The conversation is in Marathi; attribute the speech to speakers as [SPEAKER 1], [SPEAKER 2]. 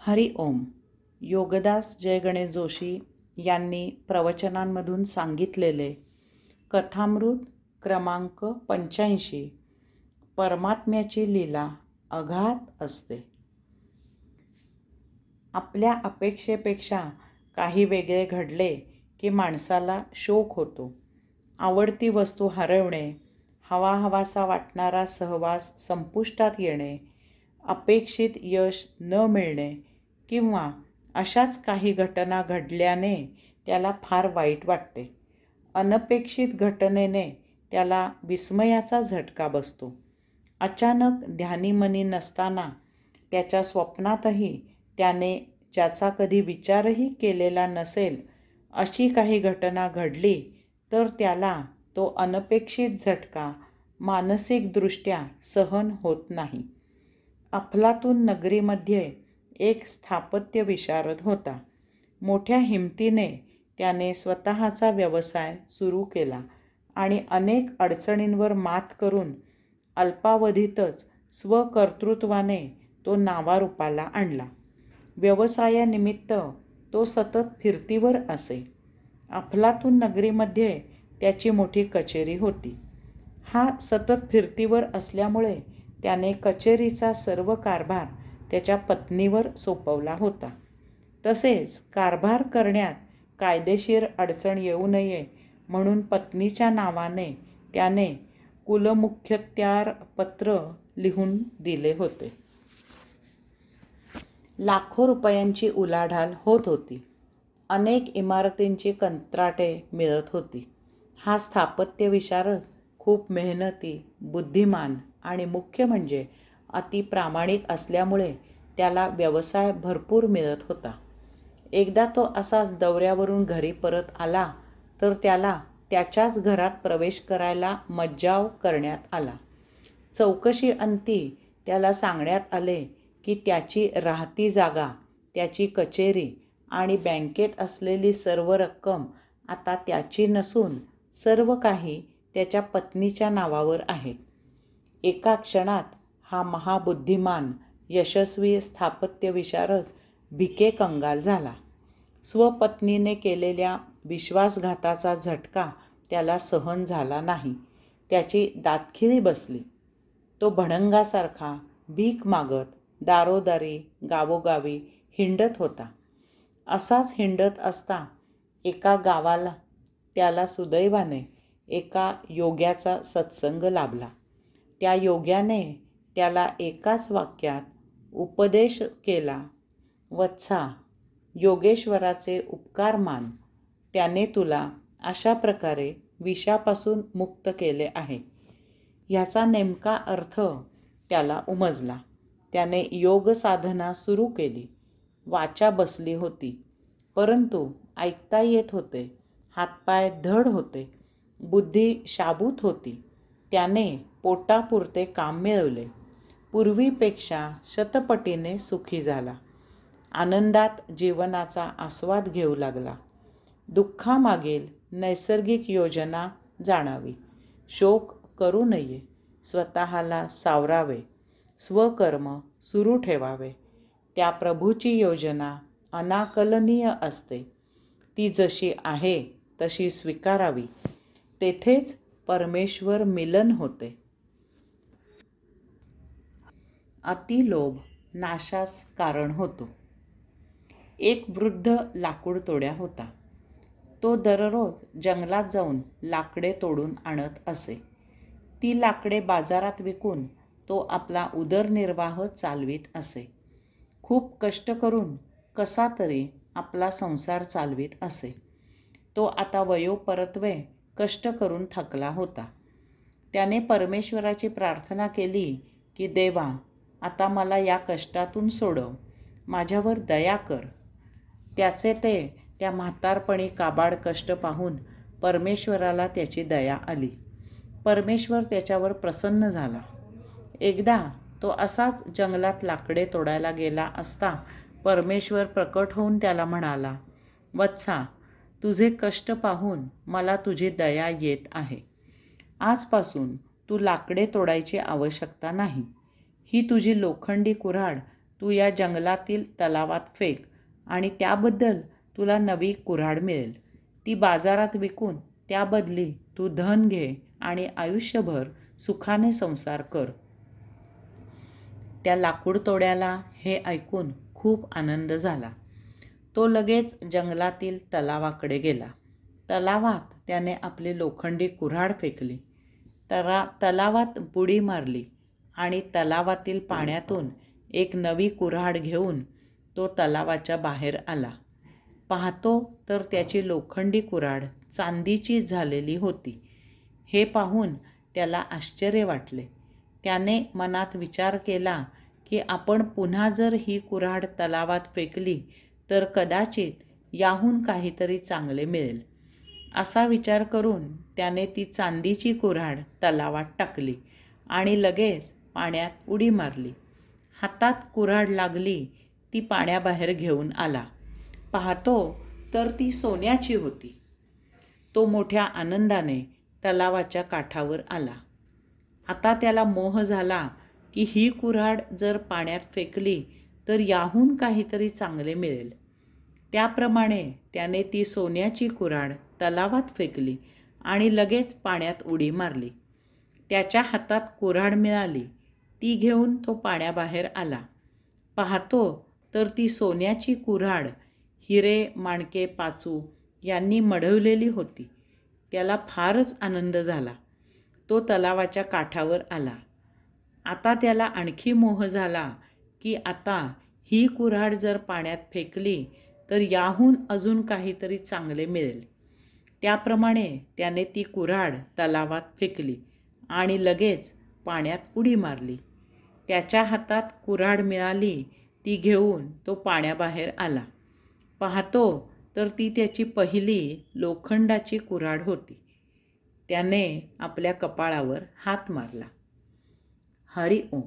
[SPEAKER 1] हरि ओम. योगदास जय गणेश जोशी यांनी प्रवचनांमधून सांगितलेले कथामृत क्रमांक 85 परमात्म्याची लीला अगाध असते. आपल्या अपेक्षेपेक्षा काही वेगळे घडले की माणसाला शोक होतो. आवडती वस्तू हरवणे, हवाहवासा वाटणारा सहवास संपुष्टात येणे, अपेक्षित यश न मिळणे किंवा अशाच काही घटना घडल्याने त्याला फार वाईट वाटते. अनपेक्षित घटनेने त्याला विस्मयाचा झटका बसतो. अचानक ध्यानीमनी नसताना त्याच्या स्वप्नातही त्याने ज्याचा कधी विचारही केलेला नसेल अशी काही घटना घडली तर त्याला तो अनपेक्षित झटका मानसिकदृष्ट्या सहन होत नाही. अफलातून नगरीमध्ये एक स्थापत्य विशारद होता. मोठ्या हिमतीने त्याने स्वतःचा व्यवसाय सुरू केला आणि अनेक अडचणींवर मात करून अल्पावधीतच स्वकर्तृत्वाने तो नावारूपाला आणला. व्यवसायानिमित्त तो सतत फिरतीवर असे. अफलातून नगरीमध्ये त्याची मोठी कचेरी होती. हा सतत फिरतीवर असल्यामुळे त्याने कचेरीचा सर्व कारभार त्याच्या पत्नीवर सोपवला होता. तसेच कारभार करण्यात कायदेशीर अडचण येऊ नये म्हणून पत्नीच्या नावाने त्याने कुलमुखत्यार पत्र लिहून दिले होते. लाखो रुपयांची उलाढाल होत होती. अनेक इमारतींची कंत्राटे मिळत होती. हा स्थापत्य विशारद खूप मेहनती, बुद्धिमान आणि मुख्य म्हणजे अति प्रामाणिक असल्यामुळे त्याला व्यवसाय भरपूर मिळत होता. एकदा तो असाच दौऱ्यावरून घरी परत आला तर त्याला त्याच्याच घरात प्रवेश करायला मज्जाव करण्यात आला. चौकशीअंती त्याला सांगण्यात आले की त्याची राहती जागा, त्याची कचेरी आणि बँकेत असलेली सर्व रक्कम आता त्याची नसून सर्व काही त्याच्या पत्नीच्या नावावर आहे. एका क्षणात हा महाबुद्धिमान, यशस्वी स्थापत्य विशारद भिकेकंगाल झाला. स्वपत्नीने केलेल्या विश्वासघाताचा झटका त्याला सहन झाला नाही. त्याची दातखिळी बसली. तो भडंगासारखा भीक मागत दारोदारी, गावोगावी हिंडत होता. असाच हिंडत असता एका गावाला त्याला सुदैवाने एका योग्याचा सत्संग लाभला. त्या योग्याने त्याला एकाच वाक्यात उपदेश केला, वत्सा, योगेश्वराचे उपकार मान. त्याने तुला अशा प्रकारे विषापासून मुक्त केले आहे. ह्याचा नेमका अर्थ त्याला उमजला. त्याने योग साधना सुरू केली. वाचा बसली होती, परंतु ऐकता येत होते. हातपाय धड होते. बुद्धी शाबूत होती. त्याने पोटापुरते काम मिळवले. पूर्वीपेक्षा शतपटीने सुखी झाला. आनंदात जीवनाचा आस्वाद घेऊ लागला. दुःखामागील नैसर्गिक योजना जाणावी. शोक करू नये. स्वतःला सावरावे. स्वकर्म सुरू ठेवावे. त्या प्रभूची योजना अनाकलनीय असते. ती जशी आहे तशी स्वीकारावी. तेथेच परमेश्वर मिलन होते. अतिलोभ नाशास कारण होतो. एक वृद्ध लाकूड तोड्या होता. तो दररोज जंगलात जाऊन लाकडे तोडून आणत असे. ती लाकडे बाजारात विकून तो आपला उदरनिर्वाह चालवीत असे. खूप कष्ट करून कसा तरी आपला संसार चालवीत असे. तो आता वयोपरत्वे कष्ट करून थकला होता. त्याने परमेश्वराची प्रार्थना केली की देवा, आता मला या कष्टातून सोडव. माझ्यावर दया कर. त्याचे त्या म्हातारपणी काबाड कष्ट पाहून परमेश्वराला त्याची दया आली. परमेश्वर त्याच्यावर प्रसन्न झाला. एकदा तो असाच जंगलात लाकडे तोडायला गेला असता परमेश्वर प्रकट होऊन त्याला म्हणाला, वत्सा, तुझे कष्ट पाहून मला तुझी दया येत आहे. आजपासून तू लाकडे तोडायची आवश्यकता नाही. ही तुझी लोखंडी कुऱ्हाड तू या जंगलातील तलावात फेक आणि त्याबद्दल तुला नवी कुऱ्हाड मिळेल. ती बाजारात विकून त्याबदली तू धन घे आणि आयुष्यभर सुखाने संसार कर. त्या लाकूड तोड्याला हे ऐकून खूप आनंद झाला. तो लगेच जंगलातील तलावाकडे गेला. तलावात त्याने आपली लोखंडी कुऱ्हाड फेकली. तलावात बुडी मारली आणि तलावातील पाण्यातून एक नवी कुऱ्हाड घेऊन तो तलावाच्या बाहेर आला. पाहतो तर त्याची लोखंडी कुऱ्हाड चांदीची झालेली होती. हे पाहून त्याला आश्चर्य वाटले. त्याने मनात विचार केला की आपण पुन्हा जर ही कुऱ्हाड तलावात फेकली तर कदाचित याहून काहीतरी चांगले मिळेल. असा विचार करून त्याने ती चांदीची कुऱ्हाड तलावात टाकली आणि लगेच पाण्यात उडी मारली. हातात कुऱ्हाड लागली ती पाण्याबाहेर घेऊन आला. पाहतो तर ती सोन्याची होती. तो मोठ्या आनंदाने तलावाच्या काठावर आला. आता त्याला मोह झाला की ही कुऱ्हाड जर पाण्यात फेकली तर याहून काहीतरी चांगले मिळेल. त्याप्रमाणे त्याने ती सोन्याची कुऱ्हाड तलावात फेकली आणि लगेच पाण्यात उडी मारली. त्याच्या हातात कुऱ्हाड मिळाली. ती घेऊन तो पाण्याबाहेर आला. पाहतो तर ती सोन्याची कुऱ्हाड हिरे, माणके, पाचू यांनी मढवलेली होती. त्याला फारच आनंद झाला. तो तलावाच्या काठावर आला. आता त्याला आणखी मोह झाला की आता ही कुऱ्हाड जर पाण्यात फेकली तर याहून अजून काहीतरी चांगले मिळेल. त्याप्रमाणे त्याने ती कुऱ्हाड तलावात फेकली आणि लगेच पाण्यात उडी मारली. त्याच्या हातात कुऱ्हाड मिळाली. ती घेऊन तो पाण्याबाहेर आला. पाहतो तर ती त्याची पहिली लोखंडाची कुऱ्हाड होती. त्याने आपल्या कपाळावर हात मारला. हरी ओम.